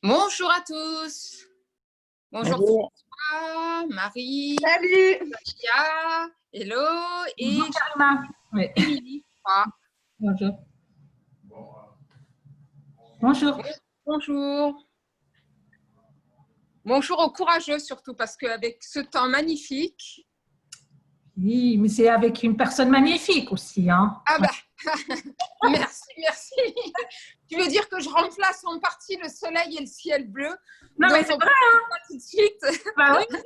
Bonjour à tous. Bonjour Bonjour. François, Marie, Salut. Sophia, hello et Bonjour Karima. Oui. Émilie. Ah, Bonjour. Bonjour. bonjour. Bonjour aux courageux surtout parce qu'avec ce temps magnifique. Oui, mais c'est avec une personne magnifique aussi. Hein. Ah bah, merci, merci. Tu veux dire que je remplace en partie le soleil et le ciel bleu? Non, donc mais c'est on vrai. pas tout de suite. Bah oui.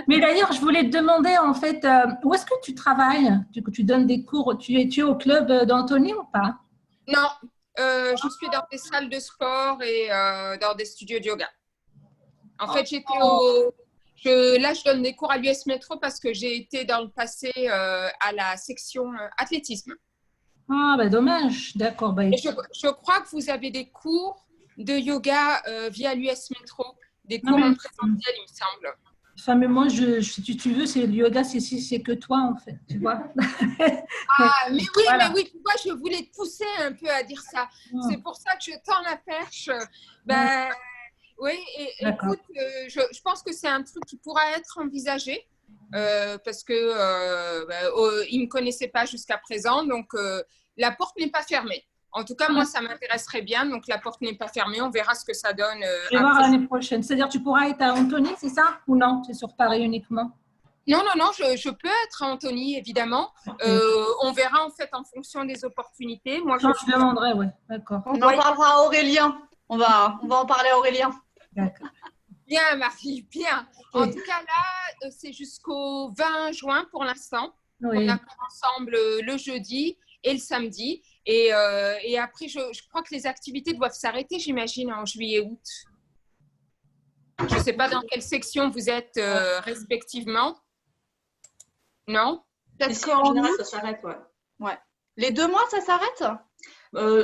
Mais d'ailleurs, je voulais te demander en fait, où est-ce que tu travailles? Tu donnes des cours, tu es au club d'Anthony ou pas? Non, je suis dans des salles de sport et dans des studios de yoga. En fait, là, je donne des cours à l'US Métro parce que j'ai été dans le passé à la section athlétisme. Ah, bah dommage. D'accord. Bah, Et je crois que vous avez des cours de yoga via l'US Métro, des cours en présentiel, il me semble. enfin, mais moi, si tu veux, c'est le yoga, c'est que toi en fait, tu vois. Ah, mais oui, Voilà. mais oui, tu vois, je voulais te pousser un peu à dire ça. C'est pour ça que je tends la perche. Ben, oui, et écoute, je pense que c'est un truc qui pourra être envisagé parce que ils me connaissaient pas jusqu'à présent, donc la porte n'est pas fermée. En tout cas, moi, ça m'intéresserait bien, donc la porte n'est pas fermée. On verra ce que ça donne. Je vais voir l'année prochaine. C'est-à-dire, tu pourras être à Anthony, c'est ça? Ou non? C'est sur Paris uniquement? Non, je peux être à Anthony, évidemment. On verra en fait en fonction des opportunités. Moi, je demanderai, oui. D'accord. On en parlera à Aurélien. On va en parler à Aurélien. D'accord. Bien, Marie, bien. En tout cas, là, c'est jusqu'au 20 juin pour l'instant. Oui. On a ensemble le jeudi et le samedi. Et après, je crois que les activités doivent s'arrêter, j'imagine, en juillet-août. Je ne sais pas dans quelle section vous êtes respectivement. Non? Ici, En général, ça s'arrête, ouais. Les 2 mois, ça s'arrête?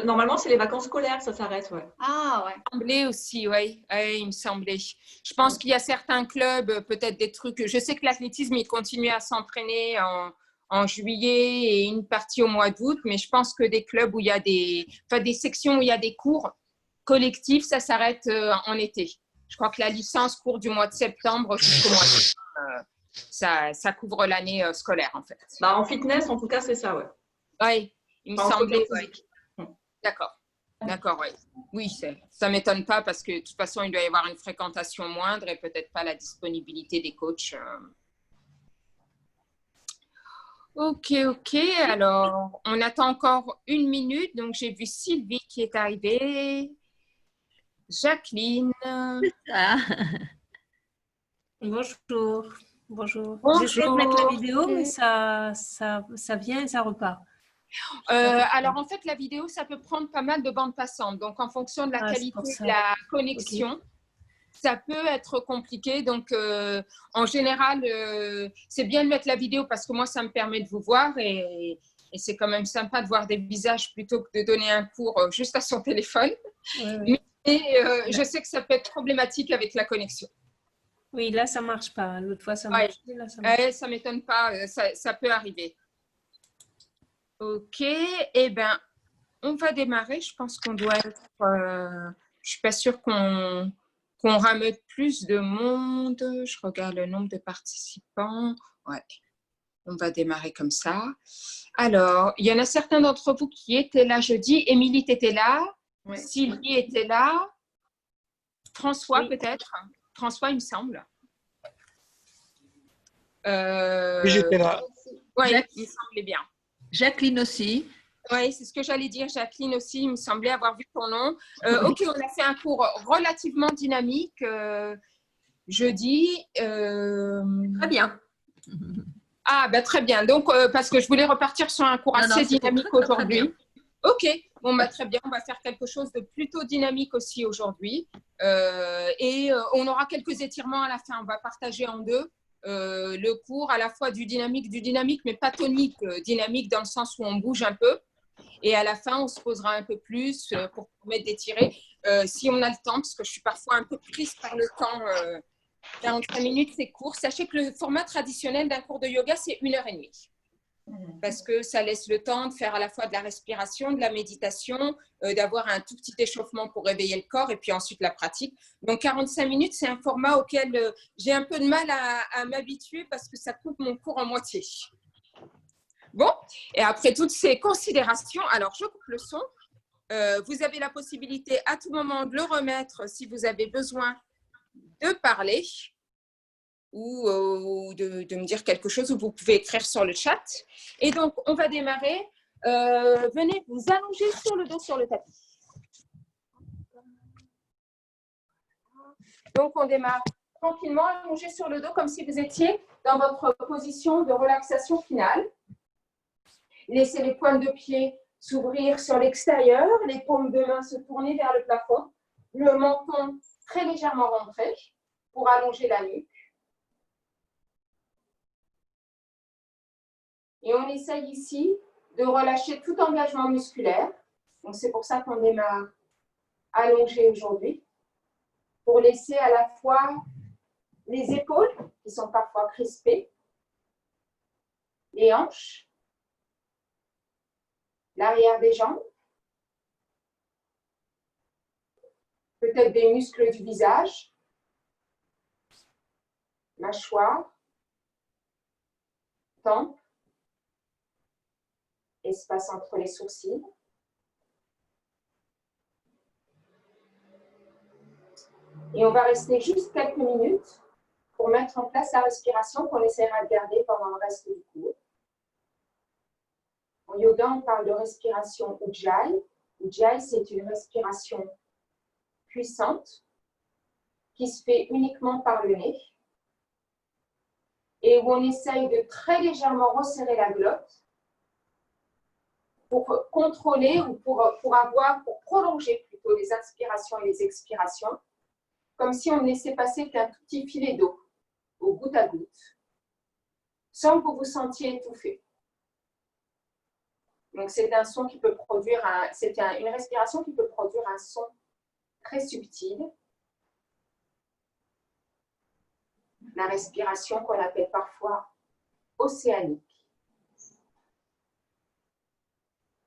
Normalement, c'est les vacances scolaires, ça s'arrête, ouais. Ah, ouais. Il me semblait aussi, oui, il me semblait. Je pense qu'il y a certains clubs, peut-être des trucs. Je sais que l'athlétisme, il continue à s'entraîner en juillet et une partie au mois d'août, mais je pense que des clubs où il y a des sections où il y a des cours collectifs, ça s'arrête en été. Je crois que la licence court du mois de septembre jusqu'au mois de ça couvre l'année scolaire, en fait. Bah, en fitness, en tout cas, c'est ça, ouais. Oui, il me semblait. D'accord. D'accord, oui. Oui, ça ne m'étonne pas parce que de toute façon, il doit y avoir une fréquentation moindre et peut-être pas la disponibilité des coachs. Ok. Alors, on attend encore 1 minute. Donc, j'ai vu Sylvie qui est arrivée. Jacqueline. Ah. Bonjour. Bonjour. J'essaie de mettre la vidéo, mais ça vient et ça repart. Alors, en fait, la vidéo, ça peut prendre pas mal de bandes passantes. Donc, en fonction de la qualité de la connexion, ça peut être compliqué. Donc, en général, c'est bien de mettre la vidéo parce que moi, ça me permet de vous voir et c'est quand même sympa de voir des visages plutôt que de donner un cours juste à son téléphone. Oui. Mais je sais que ça peut être problématique avec la connexion. Oui, là, ça ne marche pas. L'autre fois, ça marche. Là, ça marche. Ça ne m'étonne pas. Ça peut arriver. Ok, eh bien, on va démarrer. Je pense qu'on doit être... je ne suis pas sûre qu'on rameute plus de monde. Je regarde le nombre de participants. Ouais, on va démarrer comme ça. Alors, il y en a certains d'entre vous qui étaient là jeudi. Émilie, tu étais là. Oui. Sylvie était là. François, peut-être. François, il me semble. Oui, j'étais là. Oui, il me semblait bien. Jacqueline aussi. Oui, c'est ce que j'allais dire. Jacqueline aussi, il me semblait avoir vu ton nom. Ok, on a fait un cours relativement dynamique jeudi. Très bien. Ah, ben très bien. Donc, parce que je voulais repartir sur un cours assez dynamique aujourd'hui. Ok, bon, bah, très bien. On va faire quelque chose de plutôt dynamique aussi aujourd'hui. Et on aura quelques étirements à la fin. On va partager en deux. Le cours à la fois du dynamique, mais pas tonique, dynamique dans le sens où on bouge un peu. Et à la fin, on se posera un peu plus pour permettre d'étirer. Si on a le temps, parce que je suis parfois un peu prise par le temps, 45 minutes, c'est court. Sachez que le format traditionnel d'un cours de yoga, c'est 1h30. parce que ça laisse le temps de faire à la fois de la respiration, de la méditation, d'avoir un tout petit échauffement pour réveiller le corps et puis ensuite la pratique. Donc 45 minutes, c'est un format auquel j'ai un peu de mal à m'habituer parce que ça coupe mon cours en moitié. Bon, et après toutes ces considérations, alors je coupe le son. Vous avez la possibilité à tout moment de le remettre si vous avez besoin de parler ou de me dire quelque chose, ou vous pouvez écrire sur le chat. Et donc, on va démarrer. Venez vous allonger sur le dos sur le tapis. Donc, on démarre tranquillement, allongé sur le dos comme si vous étiez dans votre position de relaxation finale. Laissez les pointes de pied s'ouvrir sur l'extérieur, les paumes de main se tourner vers le plafond, le menton très légèrement rentré pour allonger la nuque. Et on essaye ici de relâcher tout engagement musculaire. Donc c'est pour ça qu'on démarre allongé aujourd'hui, pour laisser à la fois les épaules qui sont parfois crispées, les hanches, l'arrière des jambes, peut-être des muscles du visage, mâchoire, tempes, espace entre les sourcils. Et on va rester juste quelques minutes pour mettre en place la respiration qu'on essaiera de garder pendant le reste du cours. En yoga, on parle de respiration Ujjayi. Ujjayi, c'est une respiration puissante qui se fait uniquement par le nez et où on essaye de très légèrement resserrer la glotte pour contrôler ou pour prolonger plutôt les inspirations et les expirations, comme si on ne laissait passer qu'un tout petit filet d'eau au goutte à goutte, sans que vous vous sentiez étouffé. Donc c'est un son qui peut produire une respiration qui peut produire un son très subtil. La respiration qu'on appelle parfois océanique.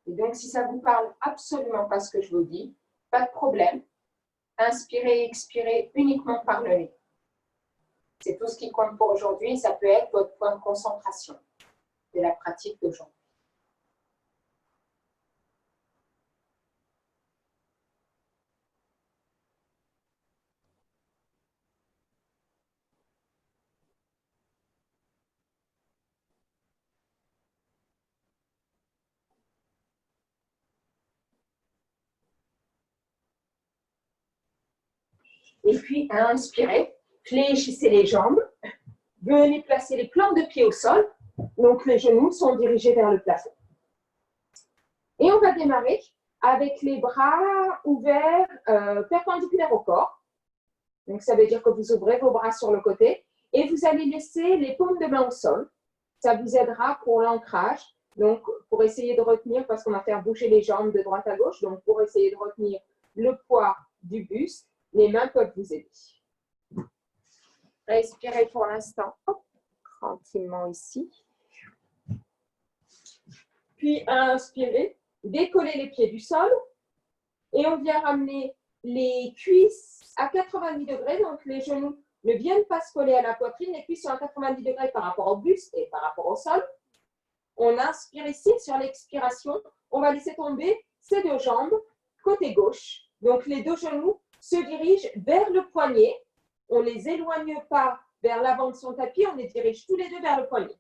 Et donc, si ça ne vous parle absolument pas ce que je vous dis, pas de problème. Inspirez et expirez uniquement par le nez. C'est tout ce qui compte pour aujourd'hui. Ça peut être votre point de concentration de la pratique d'aujourd'hui. Et puis, à inspirer, fléchissez les jambes. Venez placer les plantes de pied au sol. Donc, les genoux sont dirigés vers le plafond. Et on va démarrer avec les bras ouverts perpendiculaires au corps. Donc, ça veut dire que vous ouvrez vos bras sur le côté et vous allez laisser les paumes de main au sol. Ça vous aidera pour l'ancrage. Donc, pour essayer de retenir, parce qu'on va faire bouger les jambes de droite à gauche, donc pour essayer de retenir le poids du buste, les mains peuvent vous aider. Respirez pour l'instant, tranquillement ici. Puis, inspirez, décollez les pieds du sol et on vient ramener les cuisses à 90 degrés, donc les genoux ne viennent pas se coller à la poitrine, les cuisses sont à 90 degrés par rapport au buste et par rapport au sol. On inspire ici, sur l'expiration, on va laisser tomber ces deux jambes côté gauche. Donc les deux genoux se dirigent vers le poignet. On ne les éloigne pas vers l'avant de son tapis, on les dirige tous les deux vers le poignet.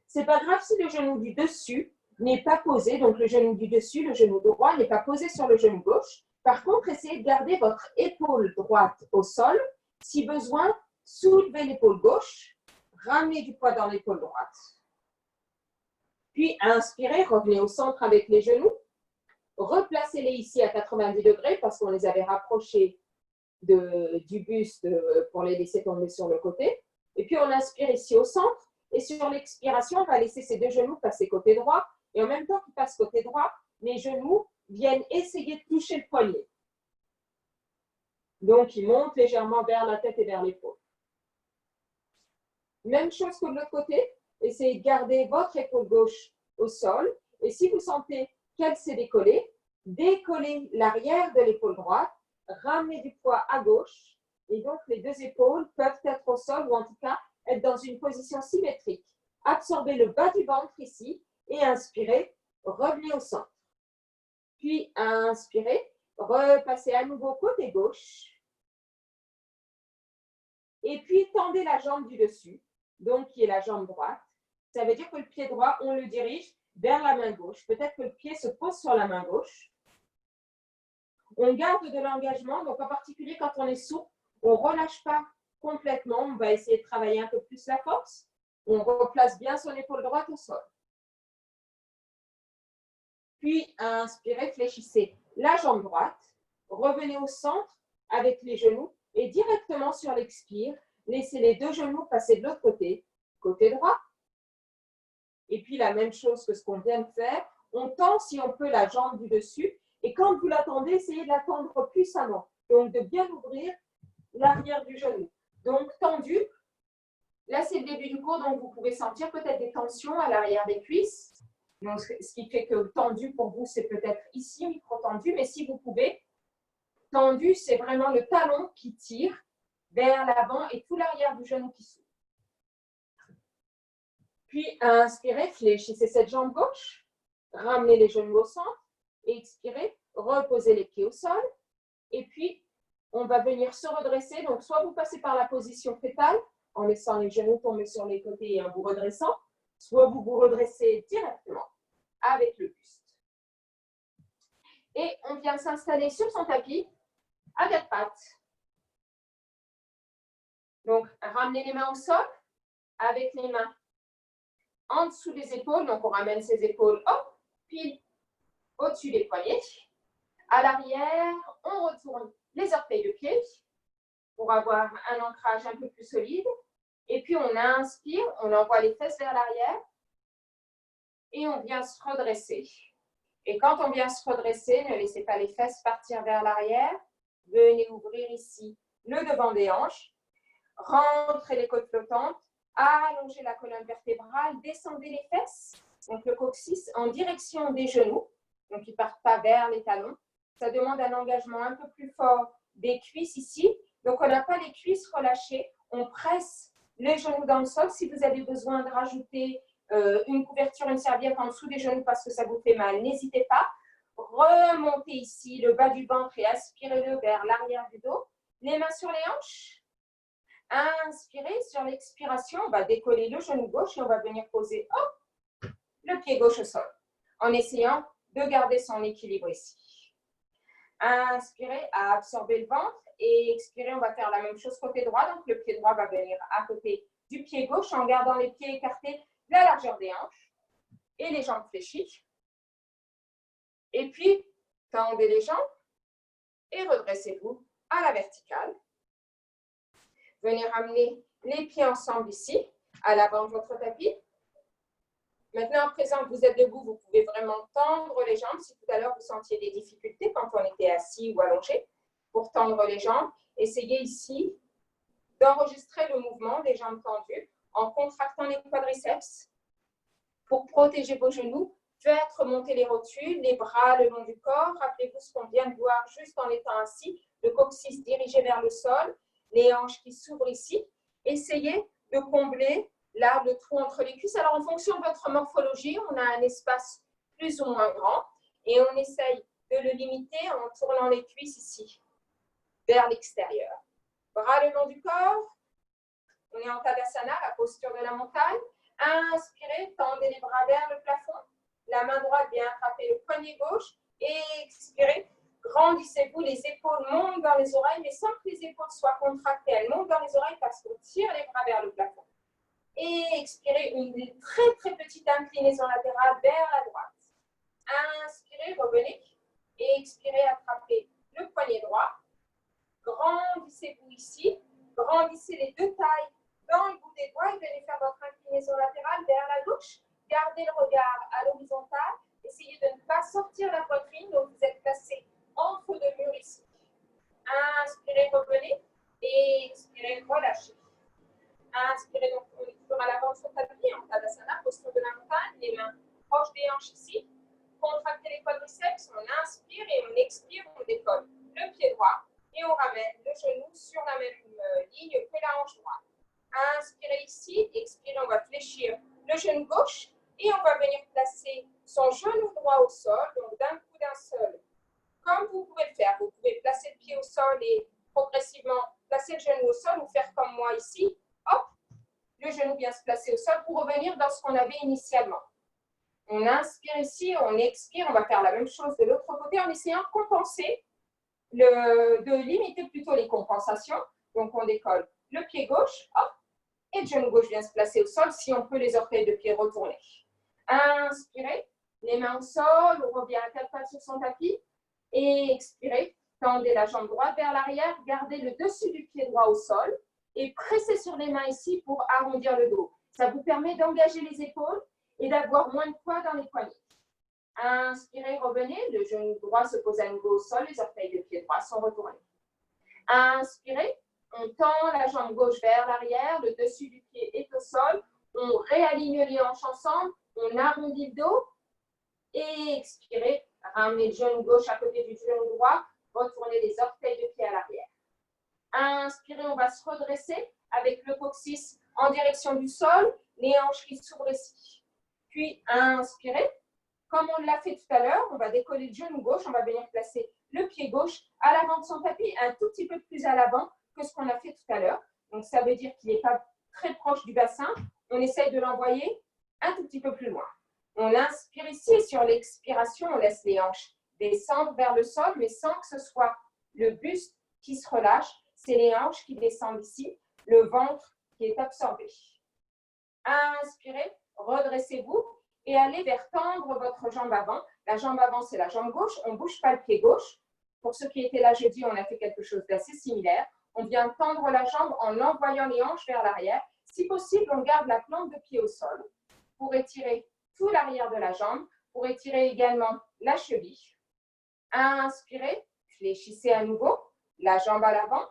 Ce n'est pas grave si le genou du dessus n'est pas posé, donc le genou du dessus, le genou droit n'est pas posé sur le genou gauche. Par contre, essayez de garder votre épaule droite au sol. Si besoin, soulevez l'épaule gauche, ramenez du poids dans l'épaule droite. Puis, inspirez, revenez au centre avec les genoux. Replacez-les ici à 90 degrés parce qu'on les avait rapprochés du buste pour les laisser tomber sur le côté. Et puis, on inspire ici au centre. Et sur l'expiration, on va laisser ces deux genoux passer côté droit. Et en même temps qu'ils passent côté droit, les genoux viennent essayer de toucher le poignet. Donc, ils montent légèrement vers la tête et vers l'épaule. Même chose que de l'autre côté. essayez de garder votre épaule gauche au sol. Et si vous sentez qu'elle s'est décollée, décollez l'arrière de l'épaule droite, ramenez du poids à gauche. Et donc, les deux épaules peuvent être au sol ou en tout cas être dans une position symétrique. Absorbez le bas du ventre ici et inspirez, revenez au centre. Puis, inspirez, repassez à nouveau côté gauche. Et puis, tendez la jambe du dessus, donc qui est la jambe droite. Ça veut dire que le pied droit, on le dirige vers la main gauche. Peut-être que le pied se pose sur la main gauche. On garde de l'engagement, donc en particulier quand on est sourd, on ne relâche pas complètement. On va essayer de travailler un peu plus la force. On replace bien son épaule droite au sol. Puis, inspirez, fléchissez la jambe droite. Revenez au centre avec les genoux et directement sur l'expire, laissez les deux genoux passer de l'autre côté, côté droit. Et puis, la même chose que ce qu'on vient de faire, on tend si on peut la jambe du dessus. Et quand vous la tendez, essayez de la tendre puissamment. Donc, de bien ouvrir l'arrière du genou. Donc, tendu. Là, c'est le début du cours, donc vous pouvez sentir peut-être des tensions à l'arrière des cuisses. Donc, ce qui fait que tendu pour vous, c'est peut-être ici, micro-tendu. Mais si vous pouvez, tendu, c'est vraiment le talon qui tire vers l'avant et tout l'arrière du genou qui s'ouvre. Puis, inspirez, fléchissez cette jambe gauche. Ramenez les genoux au centre. Et expirez, reposez les pieds au sol. Et puis, on va venir se redresser. Donc, soit vous passez par la position fétale, en laissant les genoux tomber sur les côtés et en vous redressant, soit vous vous redressez directement avec le buste. Et on vient s'installer sur son tapis à quatre pattes. Donc, ramenez les mains au sol avec les mains en dessous des épaules. Donc, on ramène ses épaules, hop, pile au-dessus des poignets. À l'arrière, on retourne les orteils de pied pour avoir un ancrage un peu plus solide. Et puis, on inspire, on envoie les fesses vers l'arrière et on vient se redresser. Et quand on vient se redresser, ne laissez pas les fesses partir vers l'arrière. Venez ouvrir ici le devant des hanches. Rentrez les côtes flottantes. Allongez la colonne vertébrale. Descendez les fesses, donc le coccyx, en direction des genoux. Donc, ils ne partent pas vers les talons. Ça demande un engagement un peu plus fort des cuisses ici. Donc, on n'a pas les cuisses relâchées. On presse les genoux dans le sol. Si vous avez besoin de rajouter une couverture, une serviette en dessous des genoux parce que ça vous fait mal, n'hésitez pas. Remontez ici le bas du ventre et aspirez-le vers l'arrière du dos. Les mains sur les hanches. Inspirez. Sur l'expiration, on va décoller le genou gauche et on va venir poser le pied gauche au sol en essayant de garder son équilibre ici. Inspirez à absorber le ventre et expirez, on va faire la même chose côté droit. Donc, le pied droit va venir à côté du pied gauche en gardant les pieds écartés, la largeur des hanches et les jambes fléchies. Et puis, tendez les jambes et redressez-vous à la verticale. Venez ramener les pieds ensemble ici, à l'avant de votre tapis. Maintenant, à présent que vous êtes debout, vous pouvez vraiment tendre les jambes. Si tout à l'heure, vous sentiez des difficultés quand on était assis ou allongé, pour tendre les jambes, essayez ici d'enregistrer le mouvement des jambes tendues en contractant les quadriceps pour protéger vos genoux. Faites remonter les rotules, les bras le long du corps. Rappelez-vous ce qu'on vient de voir juste en étant assis. Le coccyx dirigé vers le sol, les hanches qui s'ouvrent ici. Essayez de combler là le trou entre les cuisses. Alors, en fonction de votre morphologie, on a un espace plus ou moins grand et on essaye de le limiter en tournant les cuisses ici, vers l'extérieur. Bras le long du corps. On est en Tadasana, la posture de la montagne. Inspirez, tendez les bras vers le plafond. La main droite vient attraper le poignet gauche. Et expirez, grandissez-vous, les épaules montent dans les oreilles, mais sans que les épaules soient contractées. Elles montent dans les oreilles parce qu'on tire les bras vers le plafond. Et expirez, une très très petite inclinaison latérale vers la droite. Inspirez, revenez. Et expirez, attrapez le poignet droit. Grandissez-vous ici. Grandissez les deux tailles dans le bout des doigts et venez faire votre inclinaison latérale vers la gauche. Gardez le regard à l'horizontale. Essayez de ne pas sortir la poitrine. Donc, vous êtes placé entre deux murs ici. Inspirez, revenez. Et expirez, relâchez. Inspirez, donc on est toujours à l'avant de son tapis, en Tadasana, posture de la montagne, les mains proches des hanches ici. Contractez les quadriceps, on inspire et on expire, on décolle le pied droit et on ramène le genou sur la même ligne que la hanche droite. Inspirez ici, expirez, on va fléchir le genou gauche et on va venir placer son genou droit au sol, donc d'un coup d'un seul. Comme vous pouvez le faire, vous pouvez placer le pied au sol et progressivement placer le genou au sol ou faire comme moi ici. Hop, le genou vient se placer au sol pour revenir dans ce qu'on avait initialement. On inspire ici, on expire, on va faire la même chose de l'autre côté en essayant de compenser, de limiter plutôt les compensations. Donc on décolle le pied gauche, hop, et le genou gauche vient se placer au sol, si on peut les orteils de pied retourner. Inspirez, les mains au sol, on revient à 4 pattes sur son tapis, et expirez, tendez la jambe droite vers l'arrière, gardez le dessus du pied droit au sol, et pressez sur les mains ici pour arrondir le dos. Ça vous permet d'engager les épaules et d'avoir moins de poids dans les poignets. Inspirez, revenez, le genou droit se pose à nouveau au sol, les orteils de pied droit sont retournés. Inspirez, on tend la jambe gauche vers l'arrière, le dessus du pied est au sol, on réaligne les hanches ensemble, on arrondit le dos, et expirez, ramenez le genou gauche à côté du genou droit, retournez les orteils de pied à l'arrière. Inspirez, on va se redresser avec le coccyx en direction du sol, les hanches qui s'ouvrent ici. Puis inspirez, comme on l'a fait tout à l'heure, on va décoller le genou gauche, on va venir placer le pied gauche à l'avant de son tapis, un tout petit peu plus à l'avant que ce qu'on a fait tout à l'heure. Donc ça veut dire qu'il n'est pas très proche du bassin. On essaye de l'envoyer un tout petit peu plus loin. On inspire ici et sur l'expiration, on laisse les hanches descendre vers le sol, mais sans que ce soit le buste qui se relâche. C'est les hanches qui descendent ici, le ventre qui est absorbé. Inspirez, redressez-vous et allez vers tendre votre jambe avant. La jambe avant, c'est la jambe gauche. On ne bouge pas le pied gauche. Pour ceux qui étaient là jeudi, on a fait quelque chose d'assez similaire. On vient tendre la jambe en envoyant les hanches vers l'arrière. Si possible, on garde la plante de pied au sol pour étirer tout l'arrière de la jambe, pour étirer également la cheville. Inspirez, fléchissez à nouveau, la jambe à l'avant.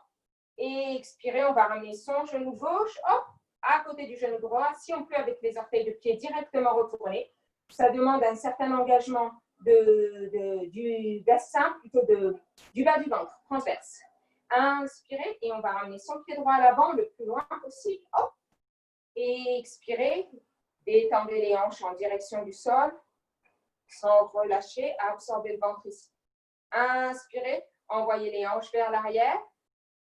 Et expirez, on va ramener son genou gauche, hop, à côté du genou droit, si on peut avec les orteils de pied directement retournés. Ça demande un certain engagement du bassin, plutôt du bas du ventre, transverse. Inspirez et on va ramener son pied droit à l'avant le plus loin possible. Hop. Et expirez, détendez les hanches en direction du sol, sans relâcher, absorbez le ventre ici. Inspirez, envoyez les hanches vers l'arrière,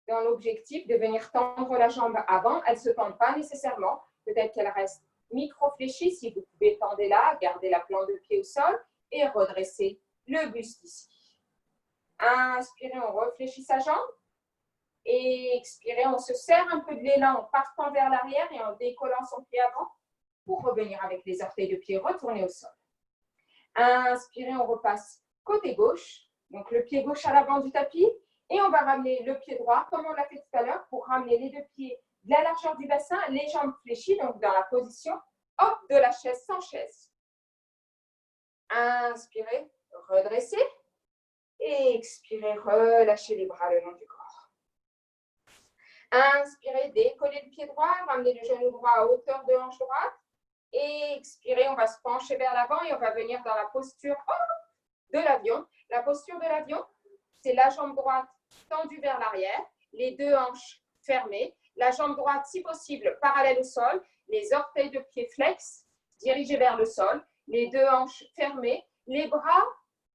dans l'objectif de venir tendre la jambe avant. Elle ne se tend pas nécessairement. Peut-être qu'elle reste micro-fléchie. Si vous pouvez tendre là, gardez la plante de pied au sol et redressez le buste ici. Inspirez, on réfléchit sa jambe. Et expirez, on se serre un peu de l'élan en partant vers l'arrière et en décollant son pied avant pour revenir avec les orteils de pied retournés au sol. Inspirez, on repasse côté gauche. Donc le pied gauche à l'avant du tapis. Et on va ramener le pied droit, comme on l'a fait tout à l'heure, pour ramener les deux pieds de la largeur du bassin, les jambes fléchies, donc dans la position hop, de la chaise sans chaise. Inspirez, redressez. Et expirez, relâchez les bras le long du corps. Inspirez, décollez le pied droit, ramenez le genou droit à hauteur de hanche droite. Et expirez, on va se pencher vers l'avant et on va venir dans la posture de l'avion. La posture de l'avion, c'est la jambe droite tendue vers l'arrière, les deux hanches fermées, la jambe droite, si possible, parallèle au sol, les orteils de pied flex, dirigés vers le sol, les deux hanches fermées, les bras,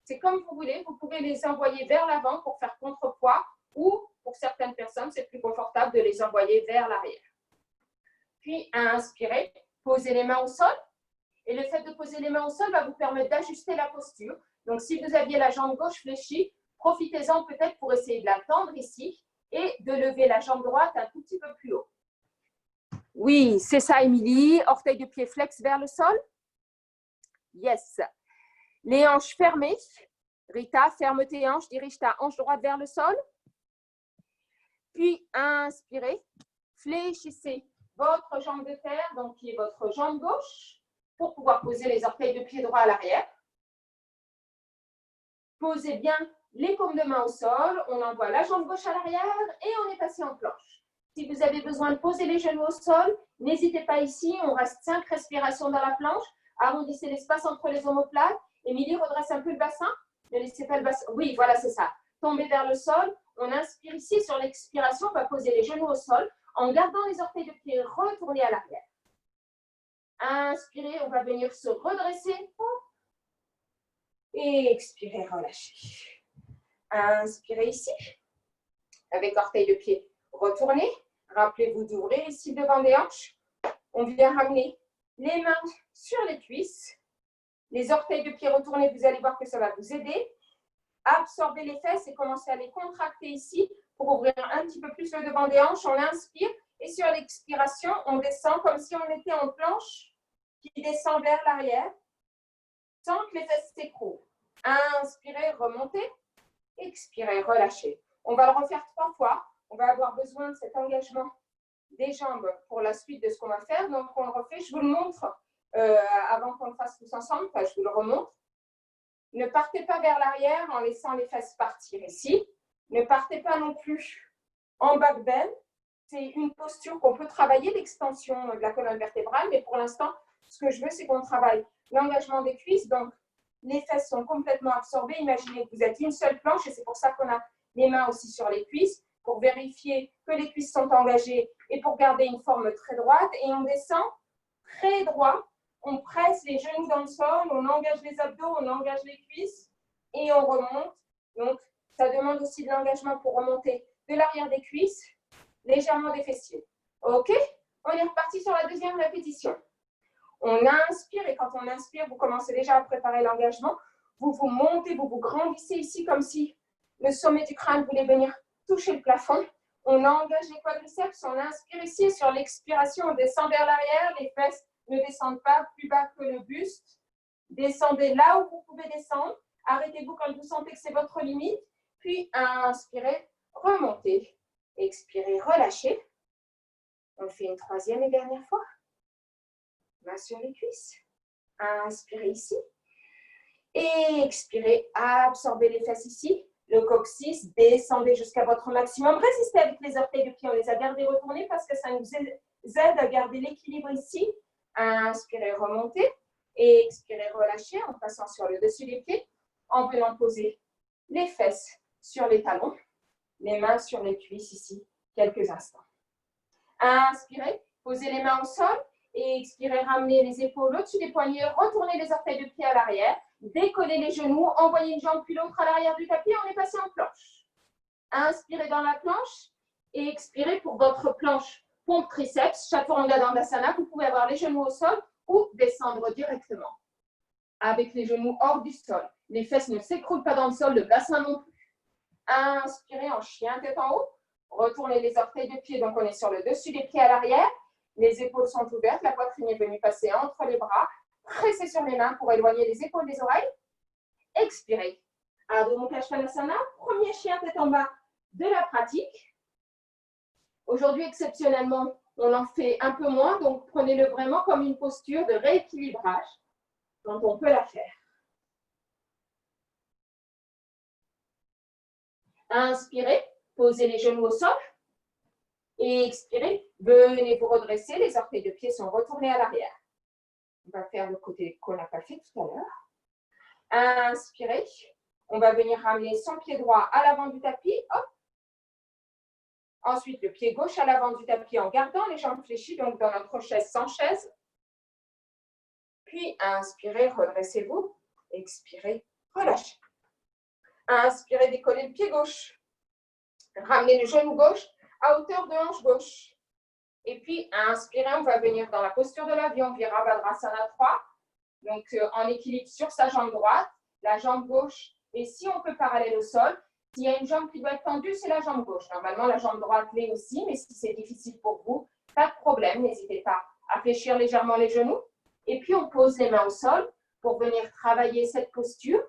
c'est comme vous voulez, vous pouvez les envoyer vers l'avant pour faire contrepoids ou, pour certaines personnes, c'est plus confortable de les envoyer vers l'arrière. Puis, inspirez, posez les mains au sol. Et le fait de poser les mains au sol va vous permettre d'ajuster la posture. Donc, si vous aviez la jambe gauche fléchie, profitez-en peut-être pour essayer de la tendre ici et de lever la jambe droite un tout petit peu plus haut. Oui, c'est ça, Émilie. Orteil de pied flex vers le sol. Yes. Les hanches fermées. Rita, ferme tes hanches, dirige ta hanche droite vers le sol. Puis, inspirez. Fléchissez votre jambe de terre, donc qui est votre jambe gauche, pour pouvoir poser les orteils de pied droit à l'arrière. Posez bien les paumes de main au sol, on envoie la jambe gauche à l'arrière et on est passé en planche. Si vous avez besoin de poser les genoux au sol, n'hésitez pas ici. On reste 5 respirations dans la planche. Arrondissez l'espace entre les omoplates. Émilie, redresse un peu le bassin. Ne laissez pas le bassin. Oui, voilà, c'est ça. Tombez vers le sol. On inspire ici. Sur l'expiration, on va poser les genoux au sol en gardant les orteils de pied retournés à l'arrière. Inspirez, on va venir se redresser. Et expirez, relâchez. Inspirez ici. Avec orteils de pied retournés. Rappelez-vous d'ouvrir ici devant des hanches. On vient ramener les mains sur les cuisses. Les orteils de pied retournés, vous allez voir que ça va vous aider. Absorbez les fesses et commencez à les contracter ici pour ouvrir un petit peu plus le devant des hanches. On inspire et sur l'expiration, on descend comme si on était en planche qui descend vers l'arrière sans que les fesses s'écroulent. Inspirez, remontez. Expirez, relâchez. On va le refaire 3 fois. On va avoir besoin de cet engagement des jambes pour la suite de ce qu'on va faire. Donc, on le refait. Je vous le montre avant qu'on le fasse tous ensemble. Enfin, je vous le remontre. Ne partez pas vers l'arrière en laissant les fesses partir ici. Ne partez pas non plus en back bend. C'est une posture qu'on peut travailler, l'extension de la colonne vertébrale. Mais pour l'instant, ce que je veux, c'est qu'on travaille l'engagement des cuisses. Donc, les fesses sont complètement absorbées. Imaginez que vous êtes une seule planche et c'est pour ça qu'on a les mains aussi sur les cuisses pour vérifier que les cuisses sont engagées et pour garder une forme très droite. Et on descend très droit. On presse les genoux dans le sol, on engage les abdos, on engage les cuisses et on remonte. Donc, ça demande aussi de l'engagement pour remonter de l'arrière des cuisses, légèrement des fessiers. OK? On est reparti sur la deuxième répétition. On inspire et quand on inspire, vous commencez déjà à préparer l'engagement. Vous vous montez, vous vous grandissez ici comme si le sommet du crâne voulait venir toucher le plafond. On engage les quadriceps, on inspire ici et sur l'expiration, on descend vers l'arrière. Les fesses ne descendent pas plus bas que le buste. Descendez là où vous pouvez descendre. Arrêtez-vous quand vous sentez que c'est votre limite. Puis inspirez, remontez. Expirez, relâchez. On fait une troisième et dernière fois. Main sur les cuisses. Inspirez ici. Et expirez, absorbez les fesses ici. Le coccyx, descendez jusqu'à votre maximum. Résistez avec les orteils de pied. On les a gardés retournés parce que ça nous aide à garder l'équilibre ici. Inspirez, remontez. Et expirez, relâchez en passant sur le dessus des pieds. En venant poser les fesses sur les talons. Les mains sur les cuisses ici. Quelques instants. Inspirez, posez les mains au sol. Et expirez, ramenez les épaules au-dessus des poignets. Retournez les orteils de pied à l'arrière. Décollez les genoux, envoyez une jambe puis l'autre à l'arrière du tapis, on est passé en planche. Inspirez dans la planche et expirez pour votre planche pompe triceps, chaturanga dandasana. Vous pouvez avoir les genoux au sol ou descendre directement avec les genoux hors du sol. Les fesses ne s'écroulent pas dans le sol, le bassin non plus. Inspirez en chien tête en haut. Retournez les orteils de pied, donc on est sur le dessus des pieds à l'arrière. Les épaules sont ouvertes, la poitrine est venue passer entre les bras. Pressez sur les mains pour éloigner les épaules des oreilles. Expirez. Adho Mukha Svanasana, premier chien tête en bas de la pratique. Aujourd'hui, exceptionnellement, on en fait un peu moins, donc prenez-le vraiment comme une posture de rééquilibrage dont on peut la faire. Inspirez, posez les genoux au sol. Et expirez, venez vous redresser, les orteils de pied sont retournés à l'arrière. On va faire le côté qu'on n'a pas fait tout à l'heure. Inspirez. On va venir ramener son pied droit à l'avant du tapis. Hop. Ensuite, le pied gauche à l'avant du tapis en gardant les jambes fléchies, donc dans notre chaise sans chaise. Puis, inspirez, redressez-vous. Expirez, relâchez. Inspirez, décollez le pied gauche. Ramenez le genou gauche à hauteur de hanche gauche. Et puis, inspirez, on va venir dans la posture de l'avion, Virabhadrasana 3. Donc, en équilibre sur sa jambe droite, la jambe gauche. Et si on peut parallèle au sol, s'il y a une jambe qui doit être tendue, c'est la jambe gauche. Normalement, la jambe droite l'est aussi, mais si c'est difficile pour vous, pas de problème. N'hésitez pas à fléchir légèrement les genoux. Et puis, on pose les mains au sol pour venir travailler cette posture.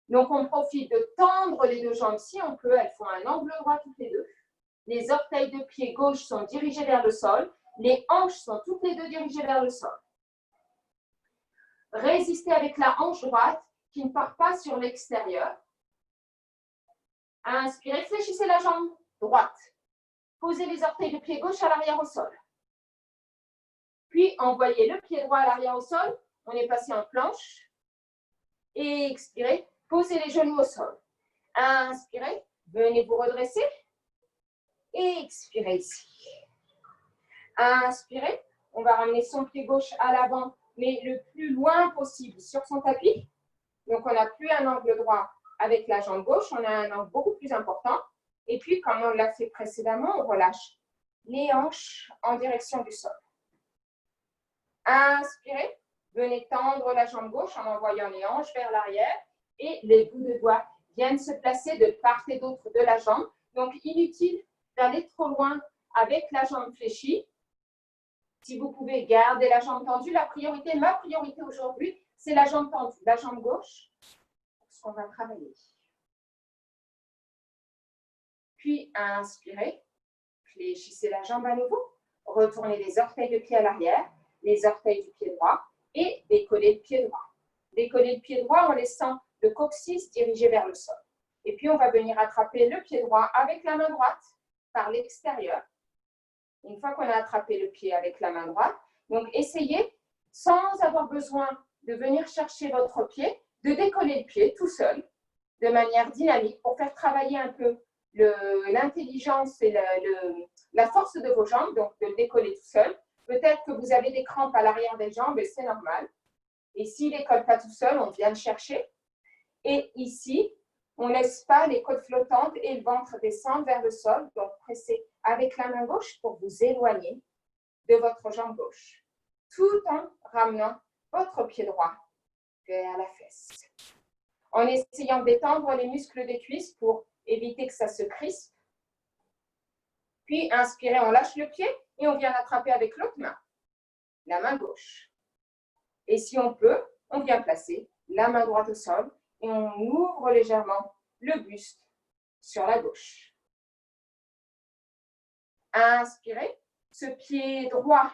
Donc, on profite de tendre les deux jambes si on peut. Elles font un angle droit toutes les deux. Les orteils de pied gauche sont dirigés vers le sol. Les hanches sont toutes les deux dirigées vers le sol. Résistez avec la hanche droite qui ne part pas sur l'extérieur. Inspirez, fléchissez la jambe droite. posez les orteils de pied gauche à l'arrière au sol. Puis, envoyez le pied droit à l'arrière au sol. On est passé en planche. Et expirez, posez les genoux au sol. Inspirez, venez vous redresser. Et expirez ici. Inspirez, on va ramener son pied gauche à l'avant, mais le plus loin possible sur son tapis. Donc, on n'a plus un angle droit avec la jambe gauche, on a un angle beaucoup plus important. Et puis, comme on l'a fait précédemment, on relâche les hanches en direction du sol. Inspirez, venez tendre la jambe gauche en envoyant les hanches vers l'arrière et les bouts de doigts viennent se placer de part et d'autre de la jambe. Donc, inutile d'aller trop loin avec la jambe fléchie. Si vous pouvez garder la jambe tendue, ma priorité aujourd'hui, c'est la jambe tendue, la jambe gauche, ce qu'on va travailler. Puis, inspirez, fléchissez la jambe à nouveau, retournez les orteils de pied à l'arrière, les orteils du pied droit et décollez le pied droit. Décollez le pied droit en laissant le coccyx dirigé vers le sol. Et puis, on va venir attraper le pied droit avec la main droite par l'extérieur. Une fois qu'on a attrapé le pied avec la main droite, donc essayez, sans avoir besoin de venir chercher votre pied, de décoller le pied tout seul, de manière dynamique, pour faire travailler un peu l'intelligence et la force de vos jambes, donc de le décoller tout seul. Peut-être que vous avez des crampes à l'arrière des jambes et c'est normal. Et s'il ne décolle pas tout seul, on vient le chercher. Et ici, on ne laisse pas les côtes flottantes et le ventre descendre vers le sol. Donc, pressez avec la main gauche pour vous éloigner de votre jambe gauche, tout en ramenant votre pied droit vers la fesse. En essayant d'étendre les muscles des cuisses pour éviter que ça se crispe. Puis, inspirez, on lâche le pied et on vient l'attraper avec l'autre main, la main gauche. Et si on peut, on vient placer la main droite au sol et on ouvre légèrement le buste sur la gauche. Inspirez, ce pied droit,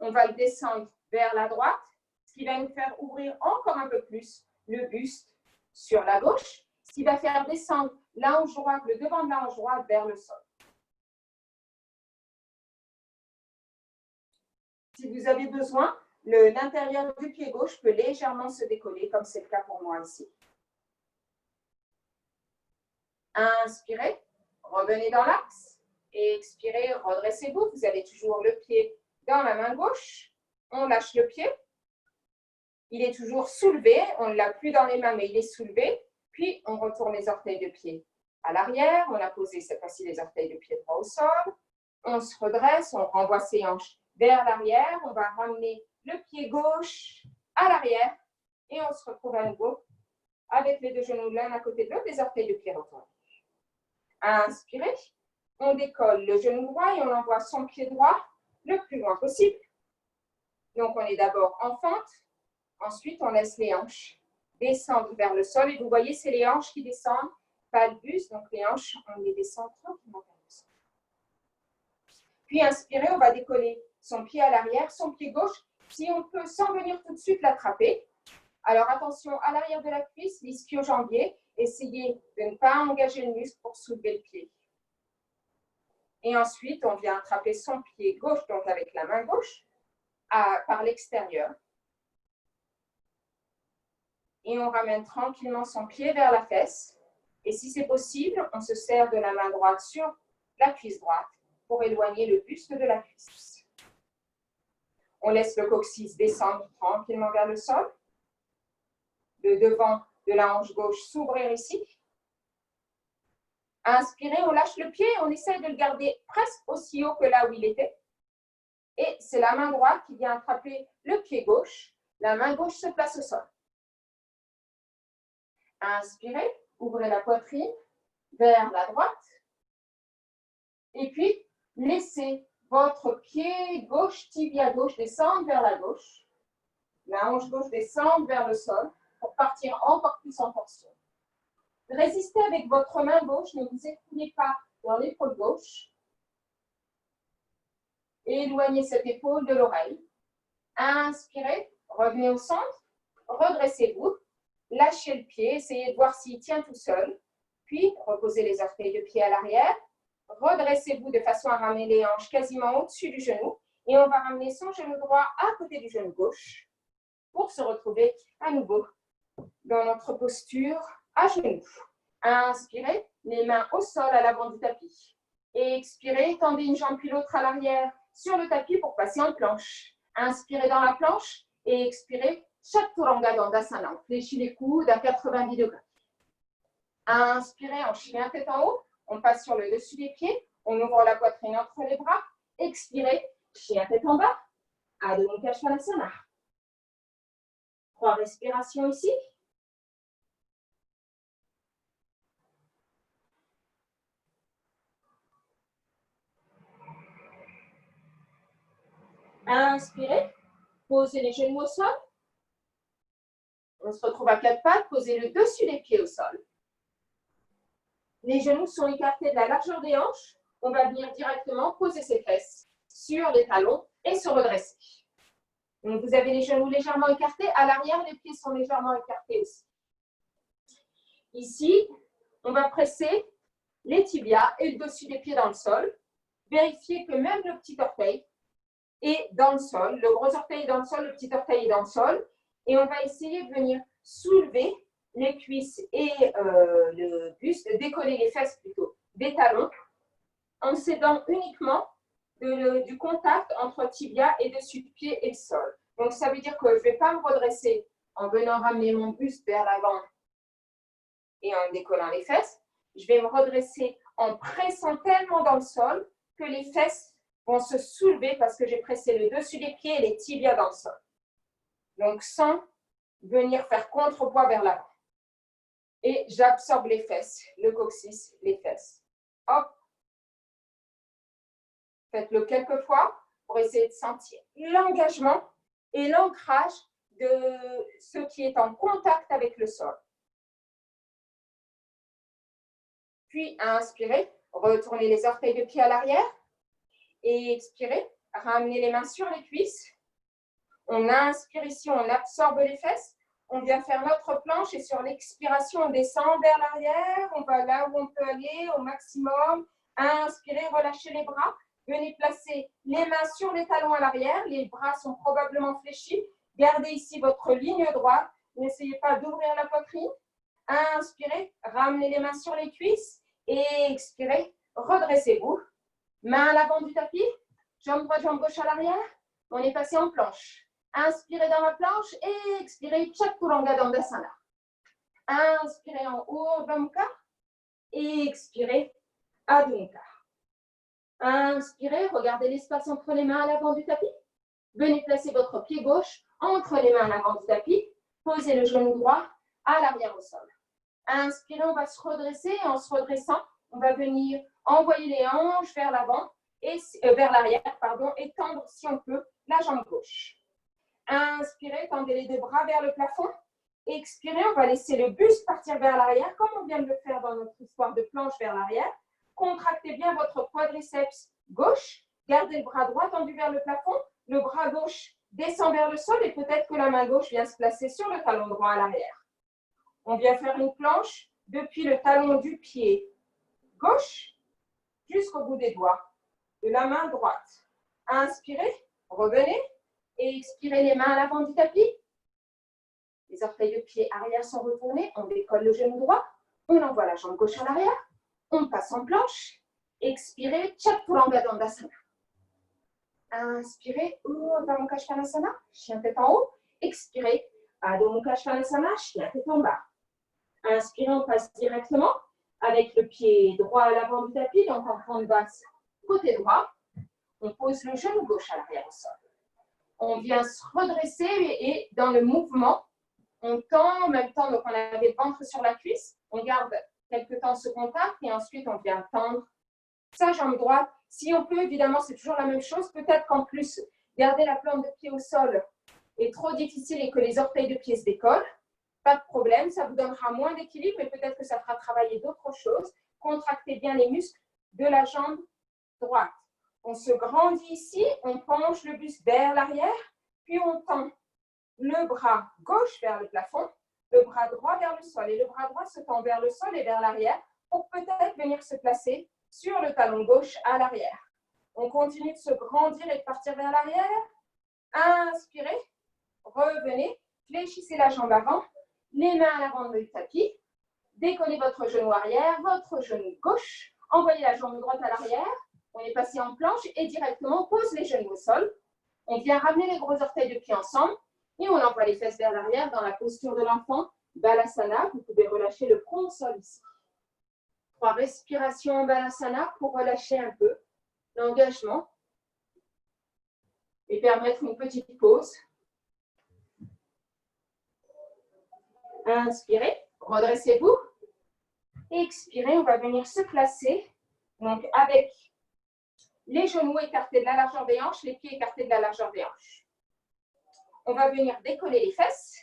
on va le descendre vers la droite, ce qui va nous faire ouvrir encore un peu plus le buste sur la gauche, ce qui va faire descendre la hanche droite, le devant de la hanche droite vers le sol. Si vous avez besoin, l'intérieur du pied gauche peut légèrement se décoller, comme c'est le cas pour moi ici. Inspirez, revenez dans l'axe. Expirez, redressez-vous. Vous avez toujours le pied dans la main gauche. On lâche le pied. Il est toujours soulevé. On ne l'a plus dans les mains, mais il est soulevé. Puis, on retourne les orteils de pied à l'arrière. On a posé cette fois-ci les orteils de pied droit au sol. On se redresse, on renvoie ses hanches vers l'arrière. On va ramener le pied gauche à l'arrière. Et on se retrouve à nouveau avec les deux genoux l'un à côté de l'autre, les orteils de pied retournés. Inspirez. On décolle le genou droit et on envoie son pied droit le plus loin possible. Donc, on est d'abord en fente. Ensuite, on laisse les hanches descendre vers le sol. Et vous voyez, c'est les hanches qui descendent, pas le buste. Donc, les hanches, on les descend tranquillement vers le sol. Puis, inspirez, on va décoller son pied à l'arrière, son pied gauche. Si on peut, sans venir tout de suite l'attraper. Alors, attention à l'arrière de la cuisse, l'ischio-jambier. Essayez de ne pas engager le muscle pour soulever le pied. Et ensuite, on vient attraper son pied gauche, donc avec la main gauche, par l'extérieur. Et on ramène tranquillement son pied vers la fesse. Et si c'est possible, on se sert de la main droite sur la cuisse droite pour éloigner le buste de la cuisse. On laisse le coccyx descendre tranquillement vers le sol. Le devant de la hanche gauche s'ouvrir ici. Inspirez, on lâche le pied, on essaie de le garder presque aussi haut que là où il était. Et c'est la main droite qui vient attraper le pied gauche. La main gauche se place au sol. Inspirez, ouvrez la poitrine vers la droite. Et puis, laissez votre pied gauche, tibia gauche, descendre vers la gauche. La hanche gauche descendre vers le sol pour partir encore plus en torsion. Résistez avec votre main gauche, ne vous écoulez pas dans l'épaule gauche. Éloignez cette épaule de l'oreille. Inspirez, revenez au centre, redressez-vous, lâchez le pied, essayez de voir s'il tient tout seul. Puis, reposez les orteils de pied à l'arrière, redressez-vous de façon à ramener les hanches quasiment au-dessus du genou. Et on va ramener son genou droit à côté du genou gauche pour se retrouver à nouveau dans notre posture à genoux. Inspirez, les mains au sol à l'avant du tapis. Et expirez, tendez une jambe puis l'autre à l'arrière sur le tapis pour passer en planche. Inspirez dans la planche et expirez, Chaturanga Dandasana. On fléchit les coudes à 90 degrés. Inspirez en chien tête en haut. On passe sur le dessus des pieds. On ouvre la poitrine entre les bras. Expirez, chien tête en bas. Adho Mukha Svanasana. 3 respirations ici. Inspirez, posez les genoux au sol. On se retrouve à 4 pattes, posez le dessus des pieds au sol. Les genoux sont écartés de la largeur des hanches. On va venir directement poser ses fesses sur les talons et se redresser. Donc vous avez les genoux légèrement écartés. À l'arrière, les pieds sont légèrement écartés aussi. Ici, on va presser les tibias et le dessus des pieds dans le sol. Vérifiez que même le petit orteil est dans le sol. Le gros orteil est dans le sol, le petit orteil est dans le sol. Et on va essayer de venir soulever les cuisses et le buste, décoller les fesses plutôt, des talons, en s'aidant uniquement du contact entre tibia et dessus de pied et le sol. Donc ça veut dire que je ne vais pas me redresser en venant ramener mon buste vers l'avant et en décollant les fesses. Je vais me redresser en pressant tellement dans le sol que les fesses vont se soulever parce que j'ai pressé le dessus des pieds et les tibias dans le sol. Donc, sans venir faire contrepoids vers l'avant. Et j'absorbe les fesses, le coccyx, les fesses. Hop. Faites-le quelques fois pour essayer de sentir l'engagement et l'ancrage de ce qui est en contact avec le sol. Puis, inspirez, retournez les orteils de pied à l'arrière. Et expirez, ramenez les mains sur les cuisses. On inspire ici, on absorbe les fesses. On vient faire notre planche et sur l'expiration, on descend vers l'arrière. On va là où on peut aller au maximum. Inspirez, relâchez les bras. Venez placer les mains sur les talons à l'arrière. Les bras sont probablement fléchis. Gardez ici votre ligne droite. N'essayez pas d'ouvrir la poitrine. Inspirez, ramenez les mains sur les cuisses. Et expirez, redressez-vous. Main à l'avant du tapis. Jambe droite, jambe gauche à l'arrière. On est passé en planche. Inspirez dans la planche et expirez Chaturanga Dandasana. Inspirez en Urdhva Mukha et expirez Adho Mukha. Inspirez, regardez l'espace entre les mains à l'avant du tapis. Venez placer votre pied gauche entre les mains à l'avant du tapis. Posez le genou droit à l'arrière au sol. Inspirez, on va se redresser et en se redressant, on va venir envoyer les hanches vers l'avant et vers l'arrière, et tendre si on peut la jambe gauche. Inspirez, tendez les 2 bras vers le plafond. Expirez, on va laisser le buste partir vers l'arrière, comme on vient de le faire dans notre histoire de planche vers l'arrière. Contractez bien votre quadriceps gauche. Gardez le bras droit tendu vers le plafond. Le bras gauche descend vers le sol et peut-être que la main gauche vient se placer sur le talon droit à l'arrière. On vient faire une planche depuis le talon du pied gauche jusqu'au bout des doigts de la main droite. Inspirez, revenez et expirez les mains à l'avant du tapis. Les orteils de pied arrière sont retournés, on décolle le genou droit, on envoie la jambe gauche à l'arrière, on passe en planche, expirez, Chaturanga Dandasana. Inspirez, Urdhva Mukha Svanasana, chien tête en haut, expirez, Adho Mukha Svanasana, chien tête en bas. Inspirez, on passe directement avec le pied droit à l'avant du tapis, donc en pente basse, côté droit. On pose le genou gauche à l'arrière au sol. On vient se redresser et dans le mouvement, on tend en même temps, donc on avait le ventre sur la cuisse, on garde quelques temps ce contact et ensuite on vient tendre sa jambe droite. Si on peut, évidemment, c'est toujours la même chose. Peut-être qu'en plus, garder la plante de pied au sol est trop difficile et que les orteils de pied se décollent. Pas de problème, ça vous donnera moins d'équilibre et peut-être que ça fera travailler d'autres choses. Contractez bien les muscles de la jambe droite. On se grandit ici, on penche le buste vers l'arrière, puis on tend le bras gauche vers le plafond, le bras droit vers le sol. Et le bras droit se tend vers le sol et vers l'arrière pour peut-être venir se placer sur le talon gauche à l'arrière. On continue de se grandir et de partir vers l'arrière. Inspirez, revenez, fléchissez la jambe avant, les mains à l'avant du tapis. Décollez votre genou arrière, votre genou gauche. Envoyez la jambe droite à l'arrière. On est passé en planche et directement on pose les genoux au sol. On vient ramener les gros orteils de pied ensemble et on envoie les fesses vers l'arrière dans la posture de l'enfant. Balasana, vous pouvez relâcher le front au sol ici. 3 respirations en Balasana pour relâcher un peu l'engagement et permettre une petite pause. Inspirez, redressez-vous. Expirez, on va venir se placer. Donc avec les genoux écartés de la largeur des hanches, les pieds écartés de la largeur des hanches. On va venir décoller les fesses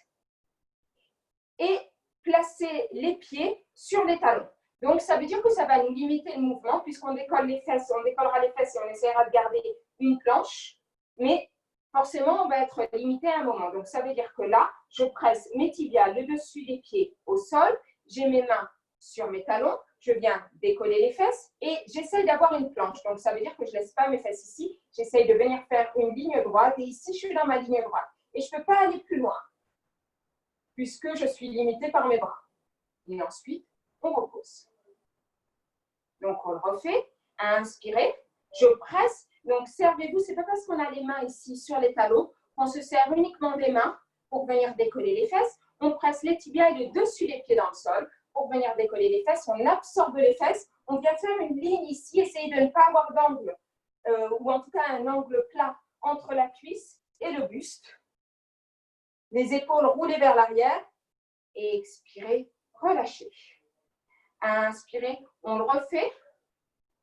et placer les pieds sur les talons. Donc, ça veut dire que ça va nous limiter le mouvement puisqu'on décolle les fesses, on décollera les fesses et on essaiera de garder une planche. Mais forcément, on va être limité à un moment. Donc, ça veut dire que là, je presse mes tibias, le dessus des pieds au sol. J'ai mes mains sur mes talons. Je viens décoller les fesses et j'essaye d'avoir une planche. Donc, ça veut dire que je ne laisse pas mes fesses ici. J'essaye de venir faire une ligne droite et ici, je suis dans ma ligne droite. Et je ne peux pas aller plus loin puisque je suis limitée par mes bras. Et ensuite, on repose. Donc, on le refait. Inspirez. Je presse. Donc, servez-vous. Ce n'est pas parce qu'on a les mains ici sur les talons qu'on se sert uniquement des mains pour venir décoller les fesses. On presse les tibias et le dessus des pieds dans le sol pour venir décoller les fesses. On absorbe les fesses. On vient faire une ligne ici. Essayez de ne pas avoir d'angle ou en tout cas un angle plat entre la cuisse et le buste. Les épaules roulées vers l'arrière et expirez, relâchez. Inspirez, on le refait.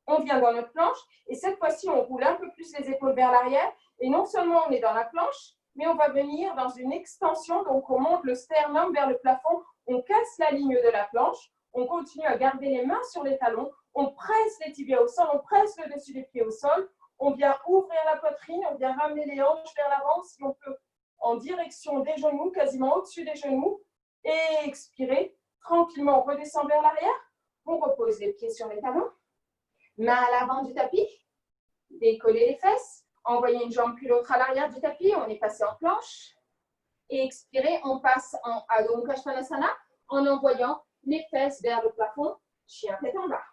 On vient dans notre planche et cette fois-ci, on roule un peu plus les épaules vers l'arrière et non seulement on est dans la planche, mais on va venir dans une extension. Donc, on monte le sternum vers le plafond, on casse la ligne de la planche, on continue à garder les mains sur les talons, on presse les tibias au sol, on presse le dessus des pieds au sol, on vient ouvrir la poitrine, on vient ramener les hanches vers l'avant si on peut, en direction des genoux, quasiment au-dessus des genoux. Et expirez, tranquillement, on redescend vers l'arrière, on repose les pieds sur les talons, main à l'avant du tapis, décollez les fesses, envoyez une jambe puis l'autre à l'arrière du tapis, on est passé en planche. Et expirez, on passe en Adho Mukha Svanasana en envoyant les fesses vers le plafond, chien tête en bas.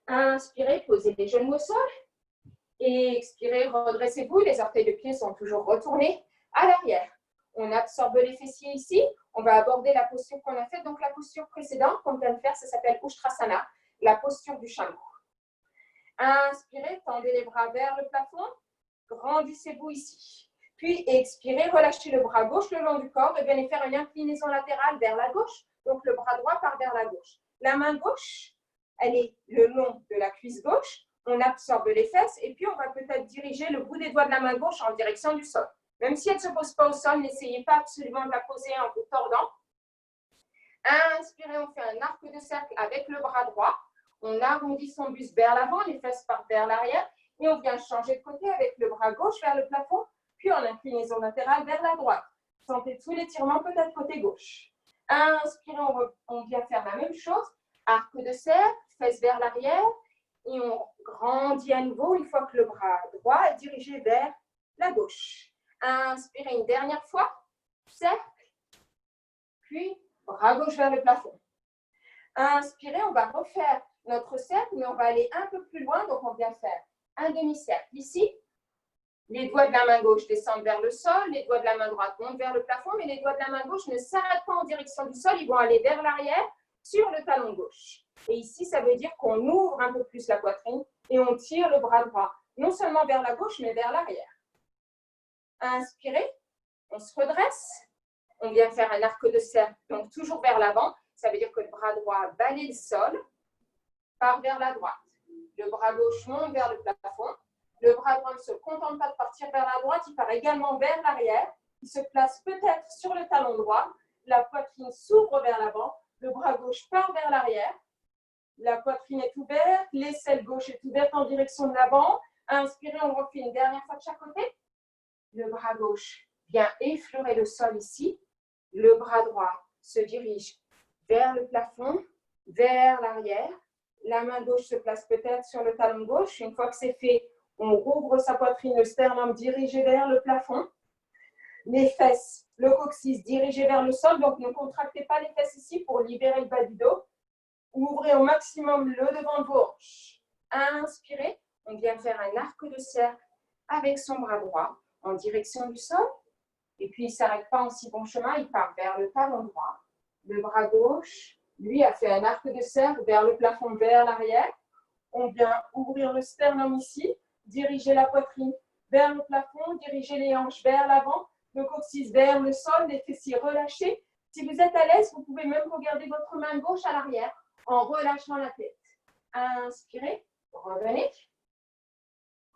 Inspirez, posez les genoux au sol. Et expirez, redressez-vous, les orteils de pied sont toujours retournés à l'arrière. On absorbe les fessiers ici, on va aborder la posture qu'on a faite. Donc la posture précédente qu'on vient de faire, ça s'appelle Ushtrasana, la posture du chameau. Inspirez, tendez les bras vers le plafond, grandissez-vous ici. Puis expirez, relâchez le bras gauche le long du corps et venez faire une inclinaison latérale vers la gauche. Donc le bras droit part vers la gauche. La main gauche, elle est le long de la cuisse gauche. On absorbe les fesses et puis on va peut-être diriger le bout des doigts de la main gauche en direction du sol. Même si elle ne se pose pas au sol, n'essayez pas absolument de la poser en vous tordant. Inspirez, on fait un arc de cercle avec le bras droit. On arrondit son buste vers l'avant, les fesses partent vers l'arrière et on vient changer de côté avec le bras gauche vers le plafond, puis en inclinaison latérale vers la droite. Sentez tout l'étirement peut-être côté gauche. Inspirez, on vient faire la même chose. Arc de cercle, fesses vers l'arrière. Et on grandit à nouveau une fois que le bras droit est dirigé vers la gauche. Inspirez une dernière fois, cercle, puis bras gauche vers le plafond. Inspirez, on va refaire notre cercle, mais on va aller un peu plus loin, donc on vient faire un demi-cercle ici. Les doigts de la main gauche descendent vers le sol, les doigts de la main droite montent vers le plafond, mais les doigts de la main gauche ne s'arrêtent pas en direction du sol, ils vont aller vers l'arrière sur le talon gauche. Et ici, ça veut dire qu'on ouvre un peu plus la poitrine et on tire le bras droit, non seulement vers la gauche, mais vers l'arrière. Inspirez, on se redresse, on vient faire un arc de cercle, donc toujours vers l'avant. Ça veut dire que le bras droit balaye le sol, part vers la droite. Le bras gauche monte vers le plafond. Le bras droit ne se contente pas de partir vers la droite, il part également vers l'arrière. Il se place peut-être sur le talon droit. La poitrine s'ouvre vers l'avant. Le bras gauche part vers l'arrière. La poitrine est ouverte. L'aisselle gauche est ouverte en direction de l'avant. Inspirez, on refait une dernière fois de chaque côté. Le bras gauche vient effleurer le sol ici. Le bras droit se dirige vers le plafond, vers l'arrière. La main gauche se place peut-être sur le talon gauche. Une fois que c'est fait, on rouvre sa poitrine, le sternum dirigé vers le plafond. Les fesses, le coccyx dirigé vers le sol. Donc, ne contractez pas les fesses ici pour libérer le bas du dos. Ouvrez au maximum le devant de vos hanches. Inspirez. On vient faire un arc de cercle avec son bras droit en direction du sol. Et puis, il ne s'arrête pas en si bon chemin. Il part vers le talon droit. Le bras gauche, lui, a fait un arc de cercle vers le plafond, vers l'arrière. On vient ouvrir le sternum ici, diriger la poitrine vers le plafond, diriger les hanches vers l'avant, le coccyx vers le sol, les fessiers relâchés. Si vous êtes à l'aise, vous pouvez même regarder votre main gauche à l'arrière en relâchant la tête. Inspirez, revenez.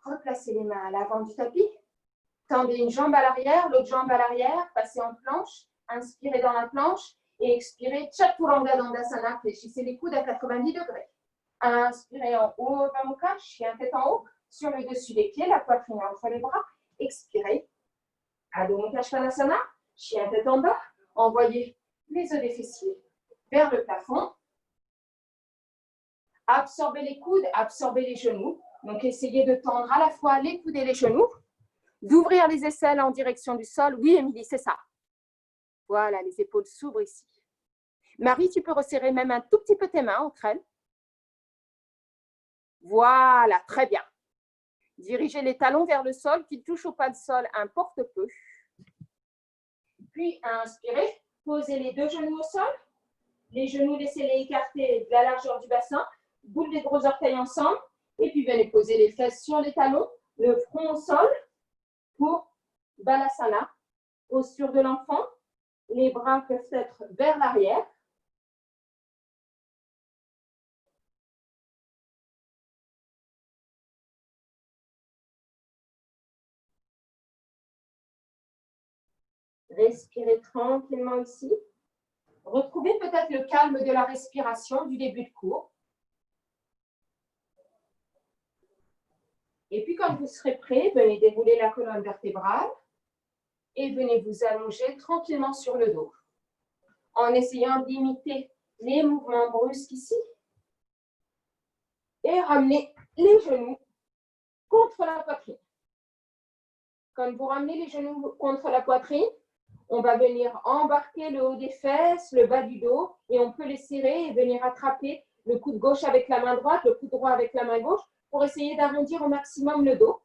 Replacez les mains à l'avant du tapis. Tendez une jambe à l'arrière, l'autre jambe à l'arrière, passez en planche. Inspirez dans la planche et expirez Chaturanga Dandasana. Fléchissez les coudes à 90 degrés. Inspirez en haut, Urdhva Mukha, chien tête en haut, sur le dessus des pieds, la poitrine entre les bras. Expirez. Adho Mukha Svanasana, chien tête en bas. Envoyez les os des fessiers vers le plafond. Absorbez les coudes, absorbez les genoux. Donc, essayez de tendre à la fois les coudes et les genoux. D'ouvrir les aisselles en direction du sol. Oui, Émilie, c'est ça. Voilà, les épaules s'ouvrent ici. Marie, tu peux resserrer même un tout petit peu tes mains entre elles. Voilà, très bien. Dirigez les talons vers le sol, qu'ils touchent au pas de sol, importe peu. Puis, inspirez, posez les deux genoux au sol. Les genoux, laissez-les écarter de la largeur du bassin. Boule des gros orteils ensemble. Et puis, venez poser les fesses sur les talons, le front au sol pour Balasana. Posture de l'enfant. Les bras peuvent être vers l'arrière. Respirez tranquillement ici. Retrouvez peut-être le calme de la respiration du début de cours. Et puis, quand vous serez prêt, venez dérouler la colonne vertébrale et venez vous allonger tranquillement sur le dos en essayant d'imiter les mouvements brusques ici et ramenez les genoux contre la poitrine. Quand vous ramenez les genoux contre la poitrine, on va venir embarquer le haut des fesses, le bas du dos et on peut les serrer et venir attraper le coude gauche avec la main droite, le coude droit avec la main gauche pour essayer d'arrondir au maximum le dos,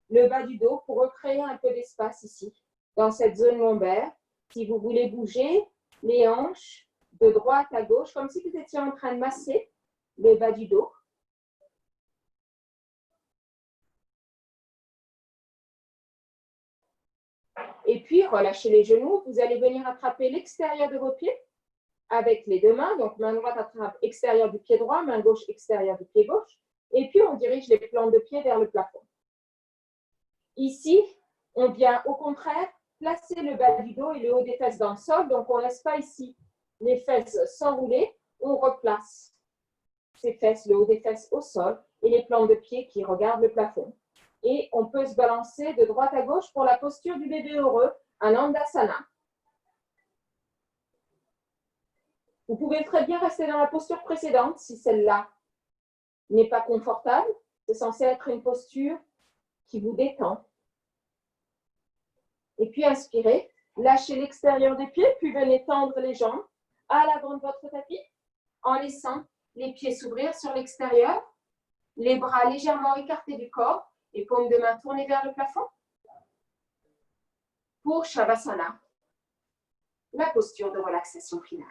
le bas du dos pour recréer un peu d'espace ici, dans cette zone lombaire. Si vous voulez bouger les hanches de droite à gauche, comme si vous étiez en train de masser le bas du dos. Et puis, relâchez les genoux. Vous allez venir attraper l'extérieur de vos pieds avec les deux mains. Donc, main droite attrape extérieur du pied droit, main gauche extérieur du pied gauche. Et puis, on dirige les plantes de pied vers le plafond. Ici, on vient au contraire placer le bas du dos et le haut des fesses dans le sol. Donc, on ne laisse pas ici les fesses s'enrouler. On replace ces fesses, le haut des fesses au sol et les plantes de pied qui regardent le plafond. Et on peut se balancer de droite à gauche pour la posture du bébé heureux, un Andasana. Vous pouvez très bien rester dans la posture précédente si celle-là n'est pas confortable. C'est censé être une posture qui vous détend. Et puis inspirez, lâchez l'extérieur des pieds, puis venez tendre les jambes à l'avant de votre tapis en laissant les pieds s'ouvrir sur l'extérieur, les bras légèrement écartés du corps et paumes de main tournées vers le plafond. Pour Shavasana, la posture de relaxation finale.